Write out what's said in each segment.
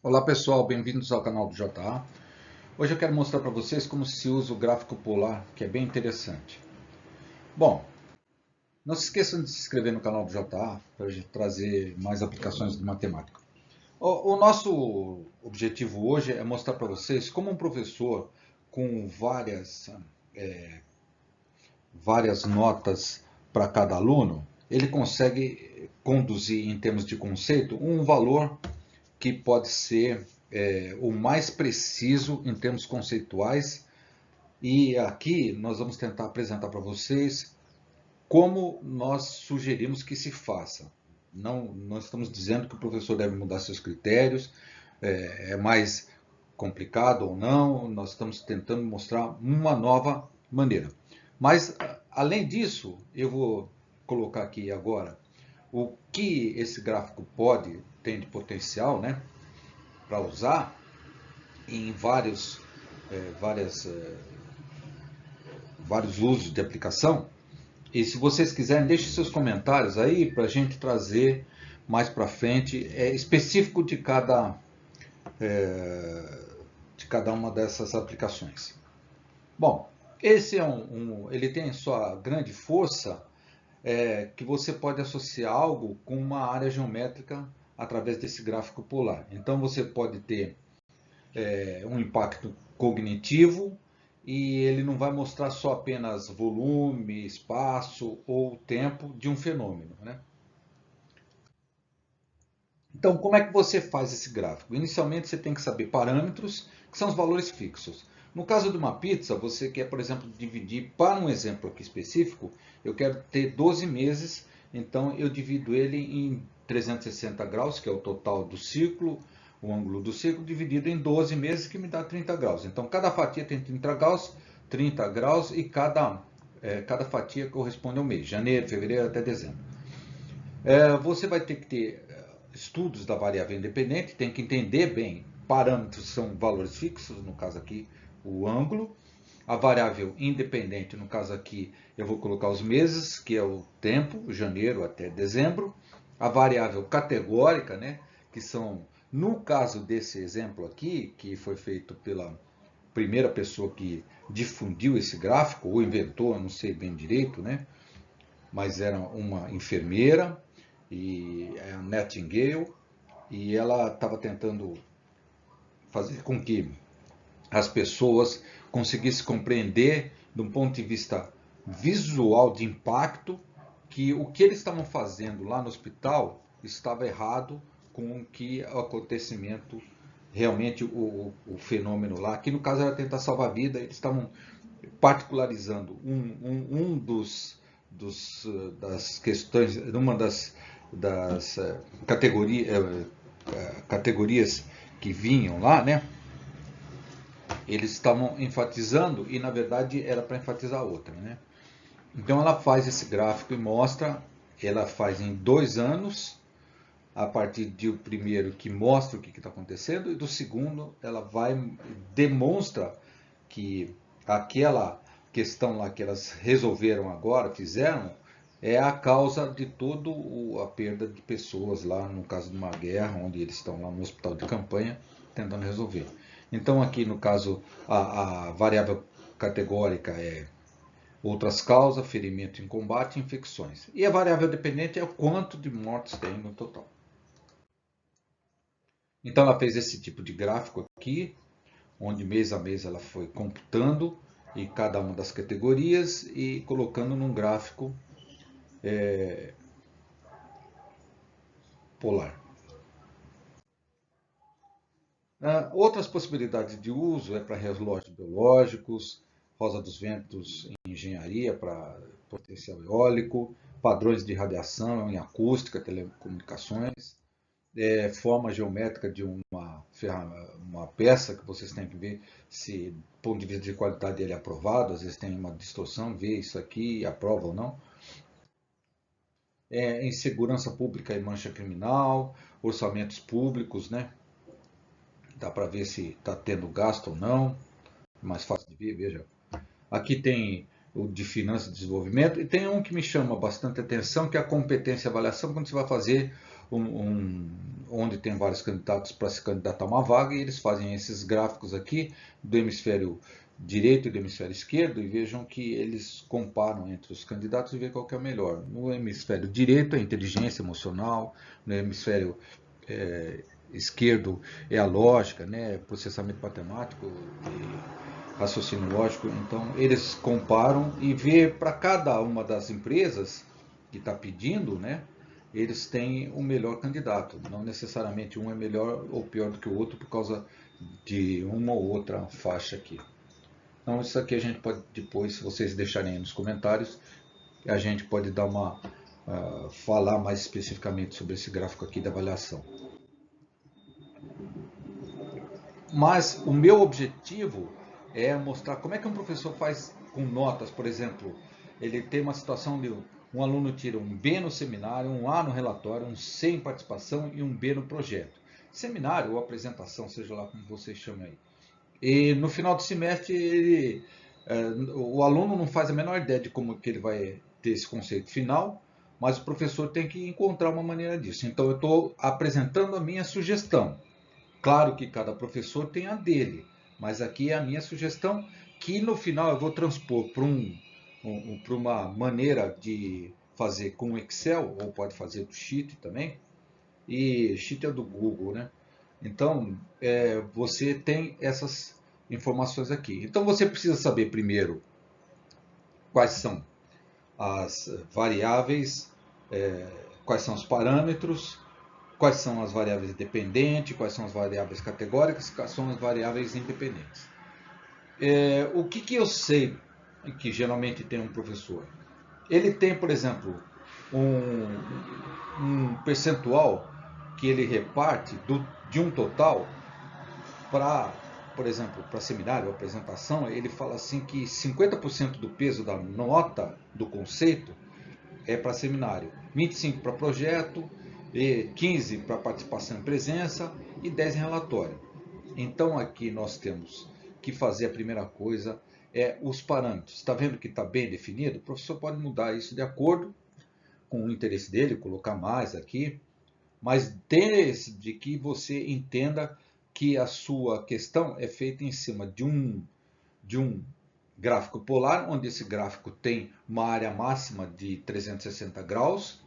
Olá pessoal, bem-vindos ao canal do JA. Hoje eu quero mostrar para vocês como se usa o gráfico polar, que é bem interessante. Bom, não se esqueçam de se inscrever no canal do JA para a gente trazer mais aplicações de matemática. O nosso objetivo hoje é mostrar para vocês como um professor com várias notas para cada aluno, ele consegue conduzir em termos de conceito um valor que pode ser o mais preciso em termos conceituais. E aqui nós vamos tentar apresentar para vocês como nós sugerimos que se faça. Não estamos dizendo que o professor deve mudar seus critérios, é mais complicado ou não, nós estamos tentando mostrar uma nova maneira. Mas, além disso, eu vou colocar aqui agora o que esse gráfico tem de potencial, né, para usar em vários usos de aplicação. E se vocês quiserem, deixe seus comentários aí para a gente trazer mais para frente, específico de cada uma dessas aplicações. Bom, esse ele tem sua grande força que você pode associar algo com uma área geométrica através desse gráfico polar. Então você pode ter um impacto cognitivo e ele não vai mostrar só apenas volume, espaço ou tempo de um fenômeno, né? Então, como é que você faz esse gráfico? Inicialmente, você tem que saber parâmetros, que são os valores fixos. No caso de uma pizza, você quer, por exemplo, dividir, para um exemplo aqui específico, eu quero ter 12 meses, então eu divido ele em 360 graus, que é o total do círculo, o ângulo do círculo, dividido em 12 meses, que me dá 30 graus. Então, cada fatia tem 30 graus e cada fatia corresponde ao mês, janeiro, fevereiro até dezembro. Você vai ter que ter estudos da variável independente, tem que entender bem, parâmetros são valores fixos, no caso aqui o ângulo, a variável independente, no caso aqui eu vou colocar os meses, que é o tempo, janeiro até dezembro, a variável categórica, né, que são, no caso desse exemplo aqui, que foi feito pela primeira pessoa que difundiu esse gráfico, ou inventou, eu não sei bem direito, né, mas era uma enfermeira, e é a Nightingale, e ela estava tentando fazer com que as pessoas conseguissem compreender, de um ponto de vista visual de impacto, que o que eles estavam fazendo lá no hospital estava errado com que o acontecimento, realmente o fenômeno lá, que no caso era tentar salvar a vida, eles estavam particularizando das questões, uma das categorias que vinham lá, né? Eles estavam enfatizando e na verdade era para enfatizar outra, né? Então ela faz esse gráfico e mostra, ela faz em 2 anos, a partir do primeiro que mostra o que está acontecendo e do segundo ela demonstra que aquela questão lá que elas resolveram agora, fizeram, é a causa de toda a perda de pessoas lá, no caso de uma guerra, onde eles estão lá no hospital de campanha tentando resolver. Então aqui no caso a variável categórica é outras causas, ferimento em combate e infecções. E a variável dependente é o quanto de mortes tem no total. Então ela fez esse tipo de gráfico aqui, onde mês a mês ela foi computando e cada uma das categorias e colocando num gráfico polar. Outras possibilidades de uso é para relógios biológicos, rosa dos ventos em engenharia para potencial eólico, padrões de radiação em acústica, telecomunicações, forma geométrica de uma peça que vocês têm que ver se, do ponto de vista de qualidade, ele é aprovado. Às vezes tem uma distorção, vê isso aqui, aprova ou não. Em segurança pública e mancha criminal, orçamentos públicos, né? Dá para ver se está tendo gasto ou não. Mais fácil de ver, veja. Aqui tem o de finanças e desenvolvimento, e tem um que me chama bastante atenção, que é a competência e avaliação, quando você vai fazer onde tem vários candidatos para se candidatar a uma vaga, e eles fazem esses gráficos aqui do hemisfério direito e do hemisfério esquerdo, e vejam que eles comparam entre os candidatos e veem qual que é o melhor. No hemisfério direito é a inteligência emocional, no hemisfério esquerdo é a lógica, né, processamento matemático e raciocínio lógico. Então eles comparam e vê para cada uma das empresas que está pedindo, né, eles têm o melhor candidato. Não necessariamente um é melhor ou pior do que o outro por causa de uma ou outra faixa aqui. Então isso aqui a gente pode depois, se vocês deixarem aí nos comentários, a gente pode dar falar mais especificamente sobre esse gráfico aqui da avaliação. Mas o meu objetivo é mostrar como é que um professor faz com notas, por exemplo. Ele tem uma situação de um aluno tira um B no seminário, um A no relatório, um C em participação e um B no projeto. Seminário ou apresentação, seja lá como vocês chamem aí. E no final do semestre, o aluno não faz a menor ideia de como que ele vai ter esse conceito final, mas o professor tem que encontrar uma maneira disso. Então eu estou apresentando a minha sugestão. Claro que cada professor tem a dele, mas aqui é a minha sugestão, que no final eu vou transpor para uma maneira de fazer com Excel, ou pode fazer do Sheet também, e Sheet é do Google, né? Então, você tem essas informações aqui. Então, você precisa saber primeiro quais são as variáveis, quais são os parâmetros, quais são as variáveis dependentes, quais são as variáveis categóricas, quais são as variáveis independentes. O que eu sei que geralmente tem um professor? Ele tem, por exemplo, um percentual que ele reparte de um total para, por exemplo, para seminário ou apresentação, ele fala assim que 50% do peso da nota do conceito é para seminário, 25% para projeto, 15% para participação em presença e 10% em relatório. Então aqui nós temos que fazer a primeira coisa os parâmetros. Está vendo que está bem definido? O professor pode mudar isso de acordo com o interesse dele, colocar mais aqui, mas desde que você entenda que a sua questão é feita em cima de um gráfico polar, onde esse gráfico tem uma área máxima de 360 graus,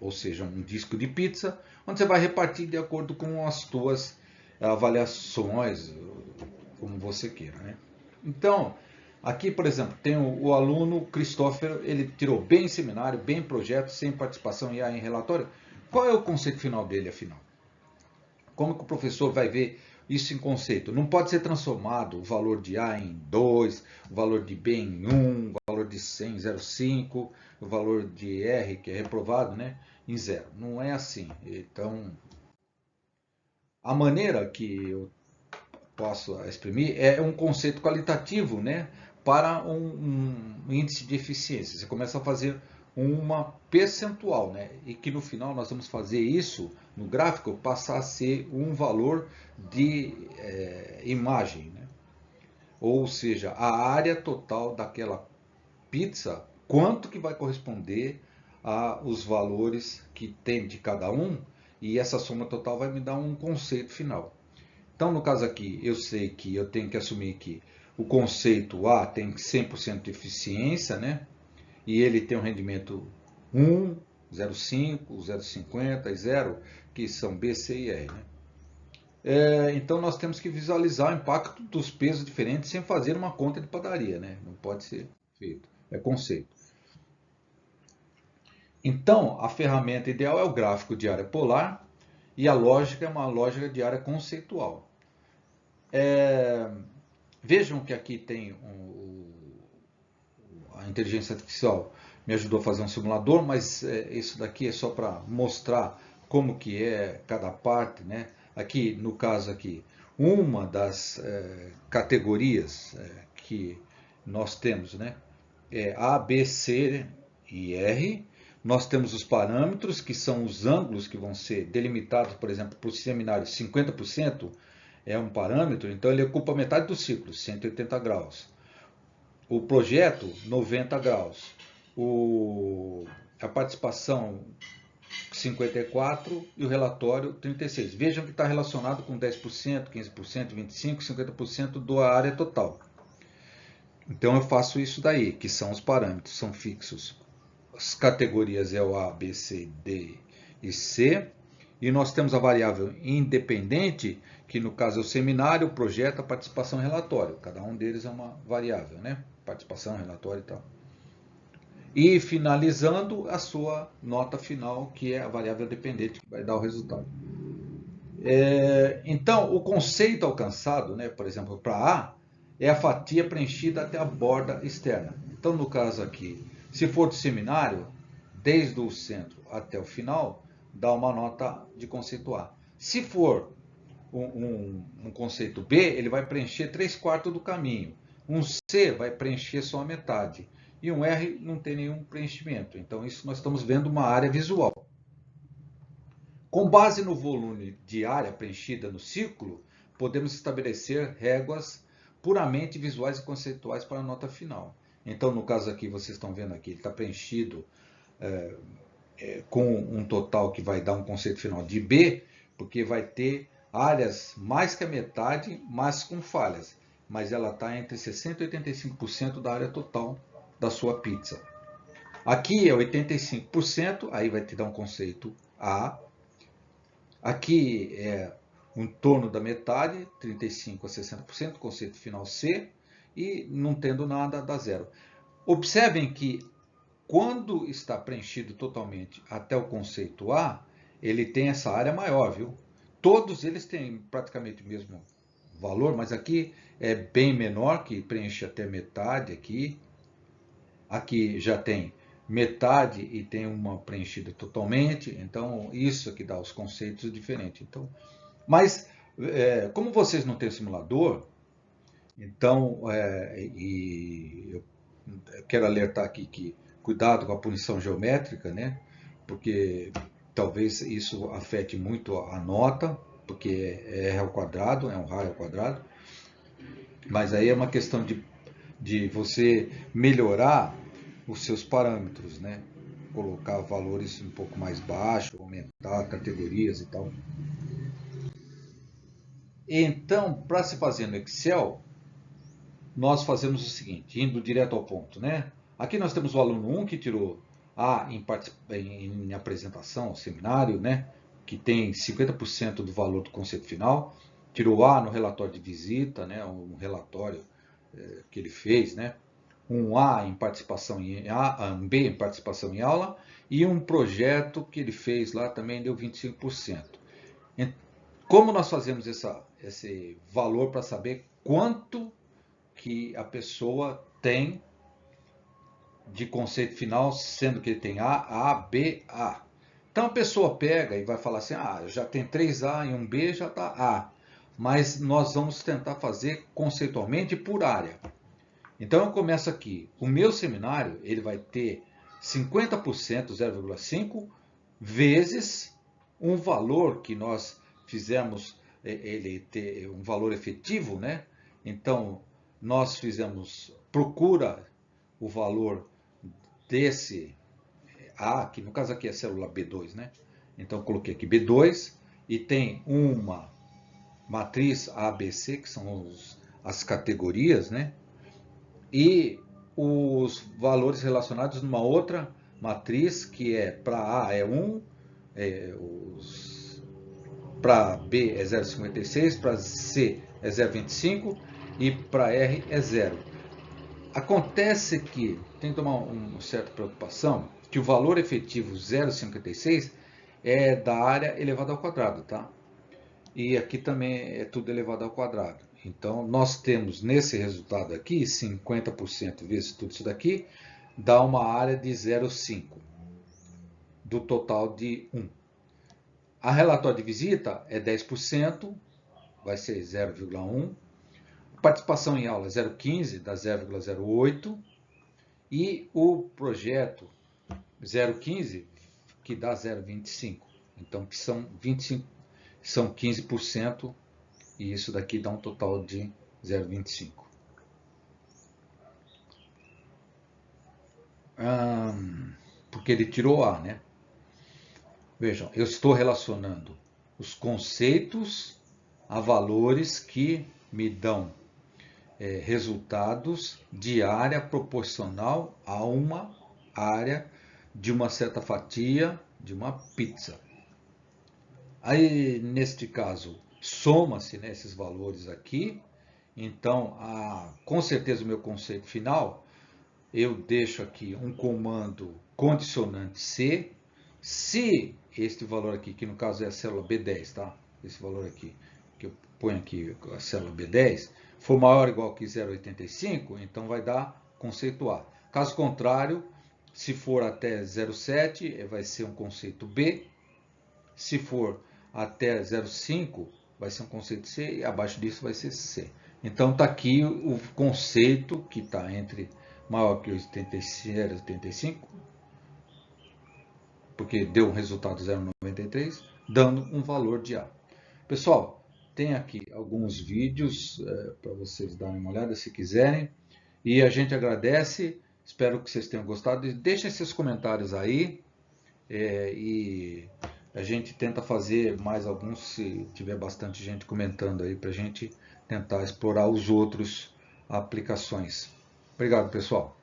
ou seja, um disco de pizza, onde você vai repartir de acordo com as suas avaliações, como você queira, né? Então, aqui, por exemplo, tem o aluno Christopher, ele tirou bem em seminário, bem em projeto, sem participação em relatório. Qual é o conceito final dele, afinal? Como que o professor vai ver isso em conceito? Não pode ser transformado o valor de A em 2, o valor de B em 1, o valor de C em 0,5, o valor de R, que é reprovado, né, em 0. Não é assim. Então, a maneira que eu posso exprimir é um conceito qualitativo, né, para um índice de eficiência. Você começa a fazer uma percentual, né, e que no final nós vamos fazer isso no gráfico passar a ser um valor de imagem, né? Ou seja, a área total daquela pizza, quanto que vai corresponder aos valores que tem de cada um, e essa soma total vai me dar um conceito final. Então, no caso aqui, eu sei que eu tenho que assumir que o conceito A tem 100% de eficiência, né? E ele tem um rendimento 1, 0,5, 0,50 e 0, que são B, C e R, né? Então, nós temos que visualizar o impacto dos pesos diferentes sem fazer uma conta de padaria, né? Não pode ser feito. É conceito. Então, a ferramenta ideal é o gráfico de área polar e a lógica é uma lógica de área conceitual. Vejam que aqui tem a inteligência artificial me ajudou a fazer um simulador, mas isso daqui é só para mostrar como que é cada parte, né? Aqui, no caso aqui, uma das categorias que nós temos, né? É A, B, C e R. Nós temos os parâmetros, que são os ângulos que vão ser delimitados, por exemplo, para o seminário 50% é um parâmetro, então ele ocupa metade do ciclo, 180 graus. O projeto, 90 graus. A participação 54 e o relatório 36. Vejam que está relacionado com 10%, 15%, 25%, 50% da área total. Então eu faço isso daí, que são os parâmetros, são fixos. As categorias é o A, B, C, D e C. E nós temos a variável independente, que no caso é o seminário, o projeto, a participação e relatório. Cada um deles é uma variável, né? Participação, relatório e tal. E finalizando a sua nota final, que é a variável dependente, que vai dar o resultado. Então, o conceito alcançado, né, por exemplo, para A, é a fatia preenchida até a borda externa. Então, no caso aqui, se for do seminário, desde o centro até o final, dá uma nota de conceito A. Se for um conceito B, ele vai preencher 3/4 do caminho. Um C vai preencher só a metade. E um R não tem nenhum preenchimento. Então, isso nós estamos vendo uma área visual. Com base no volume de área preenchida no círculo, podemos estabelecer réguas puramente visuais e conceituais para a nota final. Então, no caso aqui, vocês estão vendo aqui, ele está preenchido com um total que vai dar um conceito final de B, porque vai ter áreas mais que a metade, mas com falhas. Mas ela está entre 60% e 85% da área total da sua pizza. Aqui é 85%, aí vai te dar um conceito A. Aqui é em torno da metade, 35% a 60%, conceito final C, e não tendo nada, dá zero. Observem que quando está preenchido totalmente até o conceito A, ele tem essa área maior, viu? Todos eles têm praticamente o mesmo valor, mas aqui é bem menor, que preenche até metade aqui. Aqui já tem metade e tem uma preenchida totalmente, então isso aqui dá os conceitos diferentes. Então, mas como vocês não têm simulador, então eu quero alertar aqui que cuidado com a punição geométrica, né? Porque talvez isso afete muito a nota, porque é R ao quadrado, é um raio ao quadrado. Mas aí é uma questão de você melhorar os seus parâmetros, né? Colocar valores um pouco mais baixos, aumentar categorias e tal. Então, para se fazer no Excel, nós fazemos o seguinte, indo direto ao ponto, né? Aqui nós temos o aluno 1 que tirou A em apresentação, seminário, né? Que tem 50% do valor do conceito final. Tirou A no relatório de visita, né? Um relatório que ele fez, né? Um A em participação um B em participação em aula e um projeto que ele fez lá também deu 25%. Como nós fazemos esse valor para saber quanto que a pessoa tem de conceito final, sendo que ele tem A, B, A. Então a pessoa pega e vai falar assim, já tem 3A e um B, já está A. Mas nós vamos tentar fazer conceitualmente por área. Então eu começo aqui. O meu seminário ele vai ter 50%, 0,5, vezes um valor que nós fizemos, ele ter um valor efetivo, né? Então nós fizemos, procura o valor desse A, que no caso aqui é célula B2, né? Então eu coloquei aqui B2 e tem uma matriz ABC, que são as categorias, né? E os valores relacionados numa outra matriz, que é para A é 1, para B é 0,56, para C é 0,25 e para R é 0. Acontece que tem que tomar uma certa preocupação, que o valor efetivo 0,56 é da área elevada ao quadrado, tá? E aqui também é tudo elevado ao quadrado. Então, nós temos nesse resultado aqui, 50% vezes tudo isso daqui, dá uma área de 0,5 do total de 1. A relatório de visita é 10%, vai ser 0,1. Participação em aula 0,15, dá 0,08. E o projeto 0,15, que dá 0,25. Então, que são 25, são 15%. E isso daqui dá um total de 0,25. Porque ele tirou A, né? Vejam, eu estou relacionando os conceitos a valores que me dão resultados de área proporcional a uma área de uma certa fatia de uma pizza. Aí, neste caso, soma-se, né, esses valores aqui. Então, com certeza o meu conceito final, eu deixo aqui um comando condicionante C. Se este valor aqui, que no caso é a célula B10, tá? Esse valor aqui, que eu ponho aqui, a célula B10, for maior ou igual que 0,85, então vai dar conceito A. Caso contrário, se for até 0,7, vai ser um conceito B. Se for até 0,5, vai ser um conceito C, e abaixo disso vai ser C. Então está aqui o conceito que está entre maior que 85, porque deu um resultado 0,93, dando um valor de A. Pessoal, tem aqui alguns vídeos para vocês darem uma olhada se quiserem. E a gente agradece, espero que vocês tenham gostado. Deixem seus comentários aí e a gente tenta fazer mais alguns, se tiver bastante gente comentando aí, para a gente tentar explorar os outros aplicações. Obrigado, pessoal.